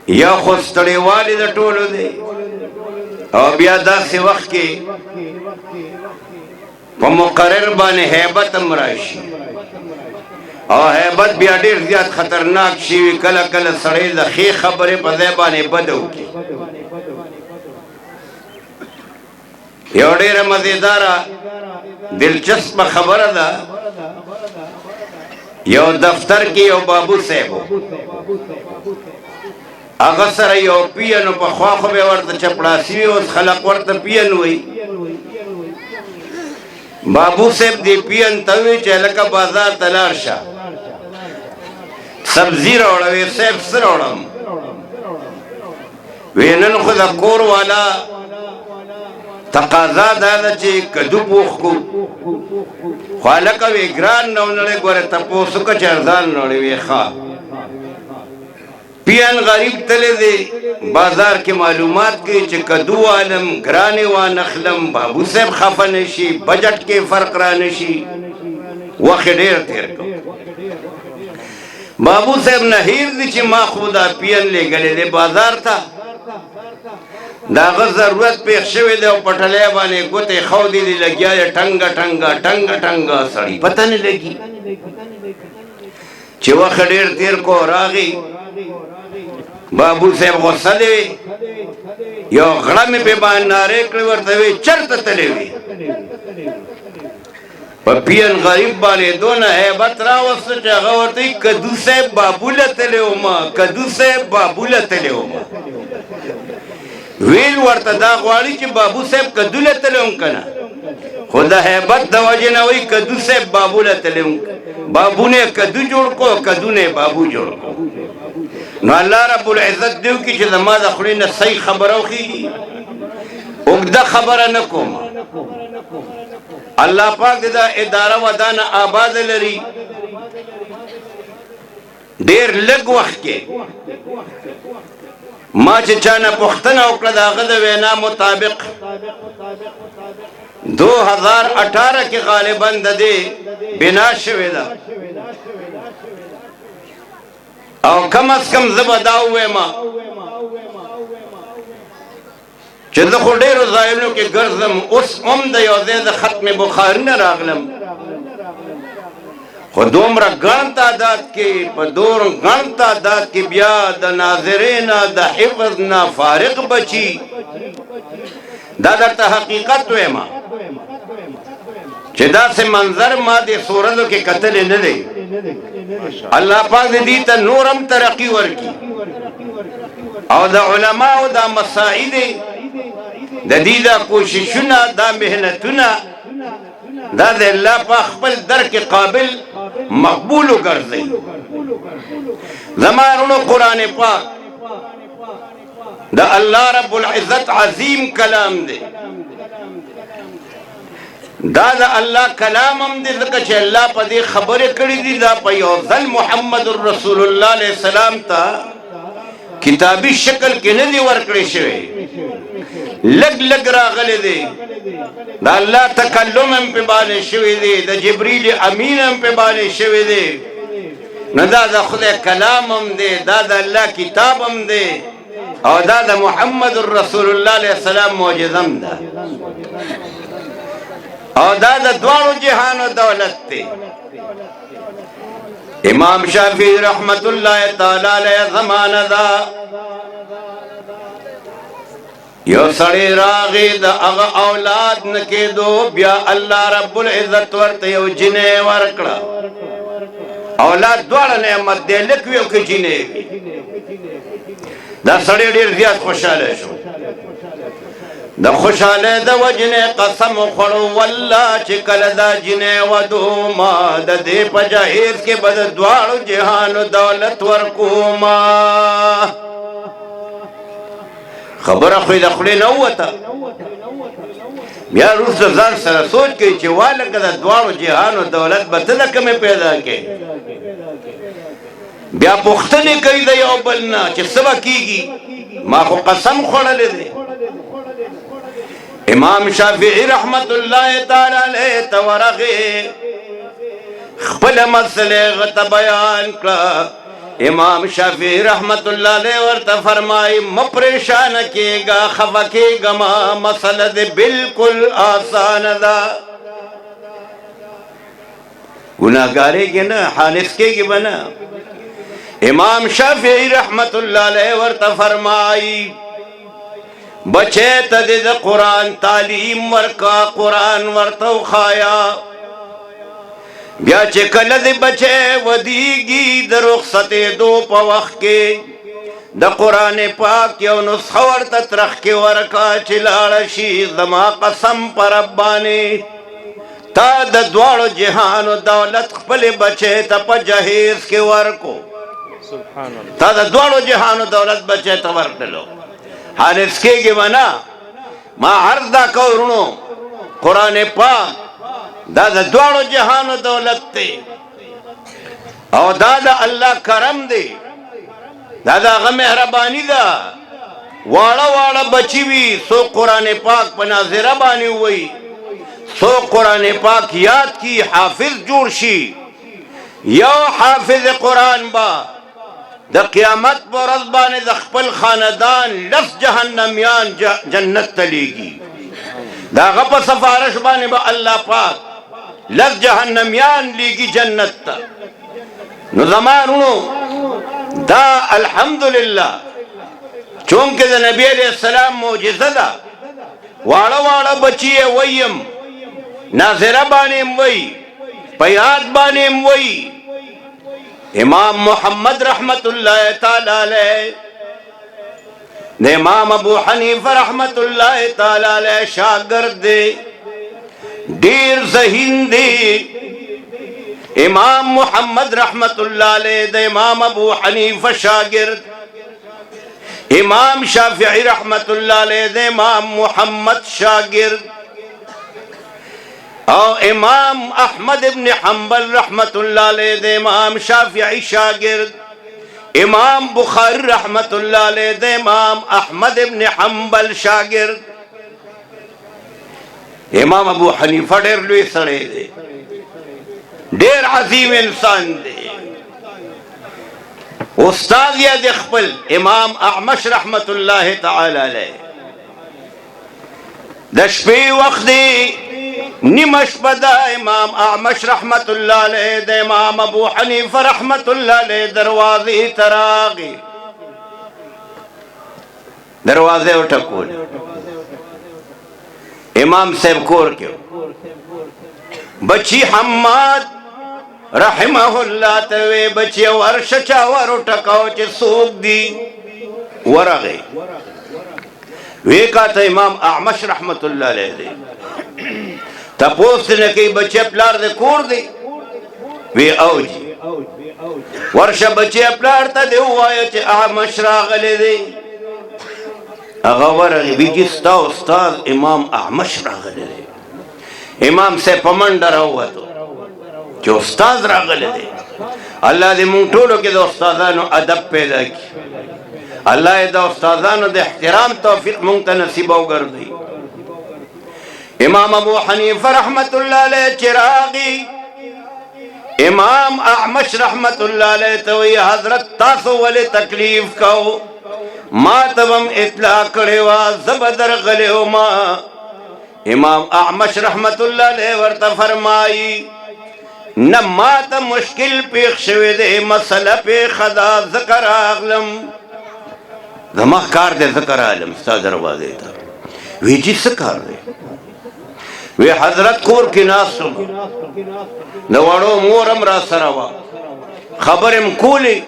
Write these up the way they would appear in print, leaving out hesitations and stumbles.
یا خو ستړیوالي د ټولو دی او بیا داسې وخت کې په مقرر باندې هیبت هم راشي او هیبت بیا ډېر زیات خطرناک شي وي کله کله سړی د ښې خبرې په ځای باندې بده وکړي یو ډېره مزېداره دلچسپه خبره ده یو دفتر کې یو بابو صاحب هغه سره یو پین و پخوا خو به ورته چپړاسي وي اوس خلق ورته پین وایي بابو صاحب دې پین ته ووایي چې هلکه بازار ته لاړ شه سبزي راوړه وی صاحب څه راوړم وی نن خو د کور والا تقاضا دا ده چې کدو پوخ کړو خو هلکه وی ګران نه ونړی ګوره تپوس وکړه چې ارزان نړی وی ښه پیان غریب تللی دی بازار کې معلومات کوي چې کدو والم ګرانې وانخلم بابو صاحب خفه نشي بجټ کې فرق را نشي وخت ډېر تېر کړ بابو صاحب نه هیر دی چې ما خو دا پیان لېږلی دی بازار ته د هغه ضرورت پېښ شوی دی او پټلی باندې ګوتې ښودې دي لګیا دی ټنګه ټنګه ټنګه ټنګه سړي پته نه لګي چې وخت ډېر تېر کو راغی بابو صاحب غصه دی یو غړه مې پې باندې نارې کړې ورته وی چېرته تللی وي په پین غریب باندې دونه هیبت راوسته چې هغه ورته وي کدو صاحب بابو له تللی ومه کدو صاحب بابو له تللی ومه ویل ورته دا غواړي چې بابو صاحب کدو له تللی وم که نه خو د هیبت د وجې نه وایي کدو صاحب بابو له تللی وم بابو نه کدو جوړ کړو کدو نه بابو جوړ کړو نو الله رب العزت دیو کی چې زما د خولې نه صحیح خبره وخېږي اوږده خبره نه کوم الله پاک دې دا اداره ودانه آباد لري ډېر لږ وخت کې ما چې چا نه پوښتنه وکړه د هغه د وینا مطابق 2018 کې غالبا د دې بنا شوې ده او کم از کم زه به دا ووایم چې زه خو ډېرو ځایونو کې ګرځم اوس هم د یو ځای د ختم بخاري نه راغلم خو دومره ګڼ تعداد کې په دومره ګڼ تعداد کې بیا د ناظرین د حفظ نه فارغ بچي دا درته حقیقت وایم چې داسې منظر ما دې سورلو کې کتلی نه دی الله پاک دې ته نور هم ترقي ورکړي او د علماو دا مساعد د دې دا کوششونه دا محنتونه دا د الله په خپل در کې قابل مقبول وګرځي زما ورونو قرآن پاک د الله رب العزت عظیم کلام دی دا د الله کلام هم دی ځکه چې الله په دې خبرې کړې دي دا په یو ځل محمد رسول الله علیه السلام ته کتابي شکل کې نه دی ورکړی شوی لږ لږ راغلی دی د الله تکلم هم پې باندې شوی دی د جبریل امین هم پې باندې شوی دی نو دا د خدای کلام هم دی دا د الله کتاب هم دی او دا د محمد رسول الله علیه السلام معجزه هم ده او دا د دواړو جهانو دولت دی امام شافعی رحمت الله تعالی علیه زمانه دا یو سړی راغی د هغه اولاد نه کېدو بیا الله رب العزت ورته یو جنۍ ورکړه اولاد دواړه نعمت دی لږ وي او که جنۍ وي دا سړی ډېر زیات خوشحاله شو د خوشحاله د وجنې قسم وخوړو والله چې کله دا جنۍ ودوما د دې په جهیز کې به د دواړو جهانو دولت ورکوما خبره خو یې د خولې نه ووته بیا وروسته ځان سره سوچ کوي چې والکه د دواړو جهانو دولت به ته د کومې پیدا کوې بیا پوښتنې کوي د یو بل نه چې څه به کېږي ما خو قسم خوړلی دی امام شافعی رحمت الله تعالی علیه ته ورغی خپله مسلې هغه ته بیان کړه امام شافعی رحمت اللہ علیہ ورطا فرمائی مپریشان کے گا خفا کے گا ما مسئلہ دے بالکل آسان دا گناہگارے گے نا حالس کے گے بنا امام شافعی رحمت اللہ علیہ ورطا فرمائی بچے تدید قرآن تعلیم ورکا قرآن ورطا خایا بیا چه کله دی بچه ودیگی در رخصت دو پا وقت کے دا قرآن پاک یو نسخه ورطا ترخ کے ورکا چلالشی زما قسم پر ربانی تا دا دوارو جہان و دولت خپل بچے تا پا جہیز کے ورکو تا دا دوارو جہان و دولت بچے تا ورکلو حالس کے گی بنا ما عرض دا کورنو قرآن پاک دا دا دوارو جہان و دولت تے او دا دا اللہ کرم دے دا دا غم مہربانی دا واڑا واڑا بچی بھی سو قرآن پاک پناظرہ بانی ہوئی سو قرآن پاک یاد کی حافظ جوڑ شی یو حافظ قرآن با دا قیامت پر رضبان دا خپل خاندان لفظ جہنمیان جنت تلیگی دا غپ سفارش بانے با اللہ پاک لفظ جہنمیان لیگی جنت تا نو زمانونو دا الحمدللہ چونکہ دا نبی علیہ السلام موجزہ دا واڑا واڑا بچیے ویم ناظرہ بانیم وی پیاد بانیم وی امام محمد رحمت اللہ تعالیٰ علیہ دے امام ابو حنیفہ رحمت اللہ تعالیٰ علیہ شاگرد دے دیر ذہین دے امام محمد رحمت اللہ علیہ دے امام ابو حنیفہ شاگرد امام شافعی رحمت اللہ علیہ دے امام محمد شاگرد اور امام احمد ابن حنبل رحمت اللہ علیہ دے امام شافعی شاگرد امام بخاری رحمت اللہ علیہ دے امام احمد ابن حنبل شاگرد امام ابو حنیفہ دیر لوی سڑے دے دیر عظیم انسان دے استاد یا دے خپل امام اعمش رحمت اللہ تعالی علیہ دشپی وقت دے نمش بدا امام اعمش رحمت اللہ علیہ دے امام ابو حنیفہ رحمت اللہ علیہ دروازی تراغی دروازے اٹھکول امام صاحب کور کیوں بچی حماد رحمہ اللہ توے بچی ورش چاور اٹھکاو چی سوک دی ورغی ویکا تا امام اعمش رحمت اللہ علیہ دے تا پوستنے کی بچی اپلار دے کور دی وی او جی ورش بچی اپلار تا دے ہوا چی اعمش راغلے دے اغاور بیجی ستا استاد امام احمش راغلے دے امام سے پمنڈ رہا ہوا تو جو استاد راغلے دے اللہ دے مونٹولو کے دو استادانو ادب پیدا کی اللہ دا استادانو دے احترام توفیق مونتا نصیباو گردی امام ابو حنیفہ رحمت اللہ علیہ چراغی امام احمش رحمت اللہ علیہ توی حضرت تاسو والے تکلیف کاؤ ما تبم اطلاع کرے وا زبدر غلیو ما امام اعمش رحمت اللہ علیہ ورطا فرمائی نہ ما تا مشکل پیخ شوی دے مسئلہ پی خدا ذکر آغلم دماغ کار دے ذکر آغلم ستا دروازے تا وی جی سکار دے وی حضرت کور کی ناسو نوارو مورم را سروا خبرم کولی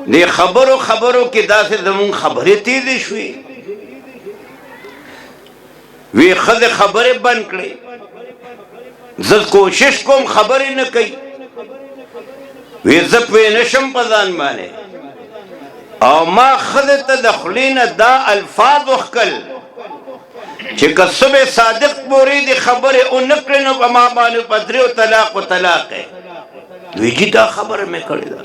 دے خبرو کی دا سے زمون خبری تیزی شوی وی خد خبری بن کڑی زد کوشش کوم خبری نکی وی زپوی نشم پزان مانے او ما خد تدخلین دا الفاظ اخکل چکا صبح صادق بوری دی خبری انکلنو پا ما بانو پدریو طلاق و طلاق ہے وی جی دا خبر میں کڑی دا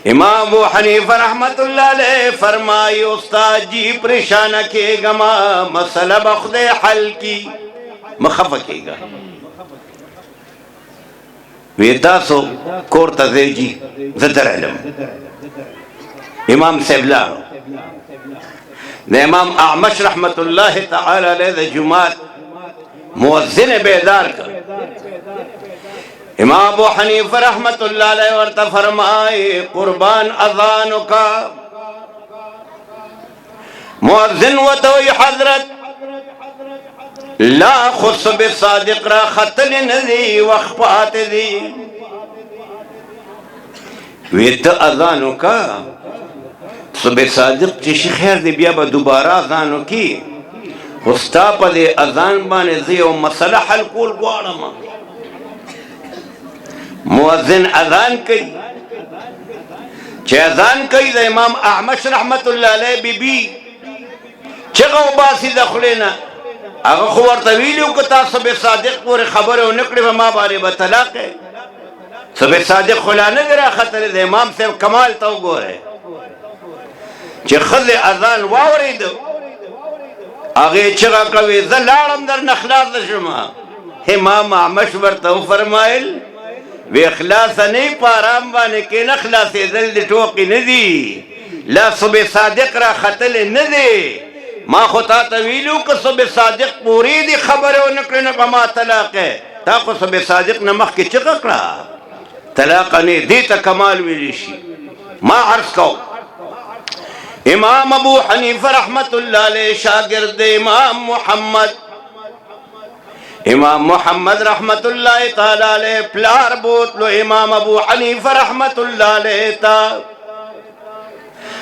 امام ابو حنیفہ رحمت اللہ علیہ فرمائی استاد جی پریشانہ کے گما مسئلہ بخد حل کی مخفہ کے گا وی تاسو کور ته ځئ جي زه درغلم امام صاحب لاړو د امام اعمش رحمت الله تعالی علیه د جمعات مؤذن بیدار کړ امام ابو حنیفه رحمت الله علیه ورته فرمای قربان اذان کا مؤذن وتوی حضرت لا خص بصادق را خطل ندی وخفات دی ویت اذانو کا صبح صادق چې شي خیر دی بیا به دوباره اذانو کی استا په دې اذان باندې زه یو مسله حل کول غواړم مؤذن اذان کوي چې اذان کوي د امام اعمش رحمت الله علیه بیبي چغه وباسي د خلینا هغه خو ورته ویلو که تاسو به صادق پورې خبره ونه کړې ما باندې به طلاق صبح صادق خلا نه دی راختلی د امام صاحب کمال ته وګورئ چې ښځې اذان واورېد هغې چغه کوي زه لاړم درنه خلاصه شومه امام اعمش ورته وفرمایل وی خلاصه نه په ارام باندې کښېنه خلاصېدل د ټوقې نه دي لا صبح صادق راختلی نه دی ما خو تا ته ویلو که صبح صادق پورې دي خبرې ونه کړې نه به ما طلاق تا خو صبح صادق نه مخکې چغه کړه طلاق نه دې ته کمال ویلی شي ما عرض کو امام ابو حنیفه رحمت الله علیه شاگرد امام محمد رحمت الله تعالی علیه پلار بوتلو امام ابو حنیفه رحمت الله علیه تا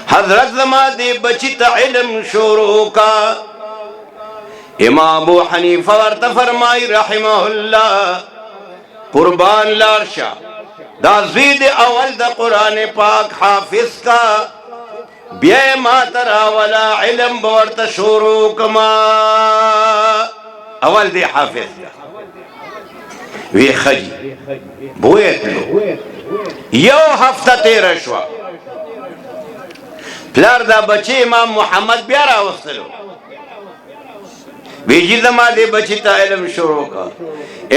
حضرت زما دے بچی تا علم شروع کا امام ابو حنیفہ ورطا فرمائی رحمہ اللہ قربان لارشا دا زید اول دا قرآن پاک حافظ کا بیا ما ترا ولا علم بورتا شروع کما اول دے حافظ کا وی خجی بویت لو یو ہفتہ تیرہ شوا پلار دا بچی امام محمد بیا راوستلو ویجی زما دے بچی تا علم شروع کا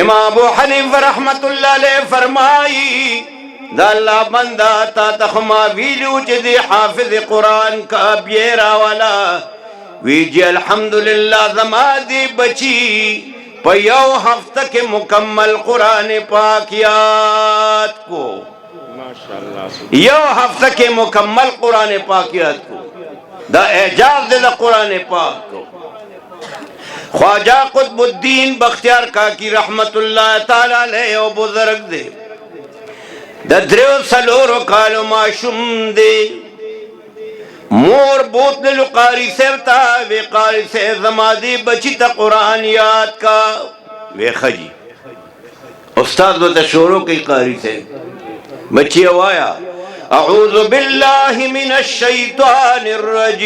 امام ابو حنیفہ رحمت اللہ علیہ فرمائی دا اللہ بندہ تا تخما ویلو چی دی حافظ قرآن کا بیرا والا ویجی الحمدللہ زما دے بچی پا یو ہفتہ کے مکمل قرآن پاک یاد کو یو ہفتہ کے مکمل قرآن پاکیات کو دا اعجاز دے دا قرآن پاک کو خواجہ قطب الدین بختیار کاکی رحمت اللہ تعالی علیہ و بزرگ دے دا دریو سلورو کالو معشوم دے مور بوتلو قاری سیبتا وی قاری سیب زمادی بچی تا قرآن یاد کا وی خجی استاد و تشورو کی قاری سیب بچی آوایا اعوذ باللہ من الشیطان الرجیم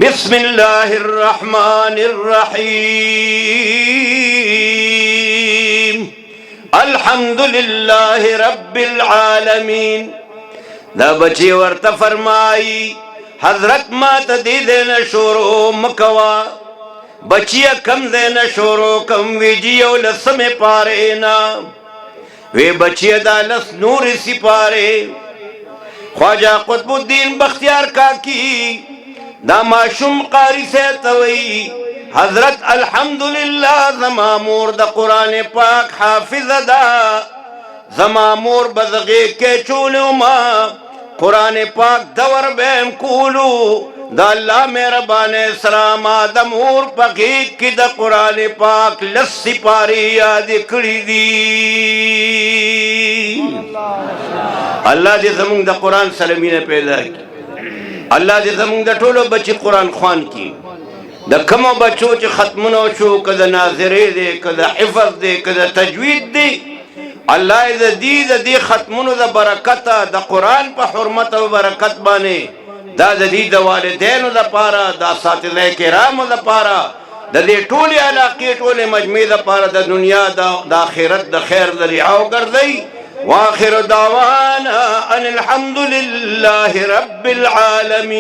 بسم اللہ الرحمن الرحیم الحمدللہ رب العالمین دا بچی ورطا فرمائی حضرت ما تا دی دینا شورو مکوا بچی کم دینا شورو کم ویجیو لسم پارینا وی بچی دا لس نور سپارے خواجہ قطب الدین بختیار کاکی دا معشوم قاری سے توئی حضرت الحمدللہ زمامور دا قرآن پاک حافظ دا زمامور بزغی کے چولو ما قرآن پاک دور بیم کولو دا اللہ مہربان سلام آدم اور پقیق کی دا قرآن پاک لسی پاری یاد کری دی اللہ دے زمون دا قرآن سلمین پیدا کی اللہ دے زمون دا ٹولو بچی قرآن خوان کی دا کمو بچو چی ختمنو شو کدا ناظرے دے کدا حفظ دے کدا تجوید دے اللہ دی ختمنو دا برکتا دا قرآن پا حرمت و برکت بانے دا دی والدینو دا پارا دا ساتذہ کرامو دا پارا دا دی ٹولی علاقی ٹولی مجمع دا پارا دا دنیا دا آخرت دا خیر دا رعاو کردئی وآخر دعوانا ان الحمدللہ رب العالمین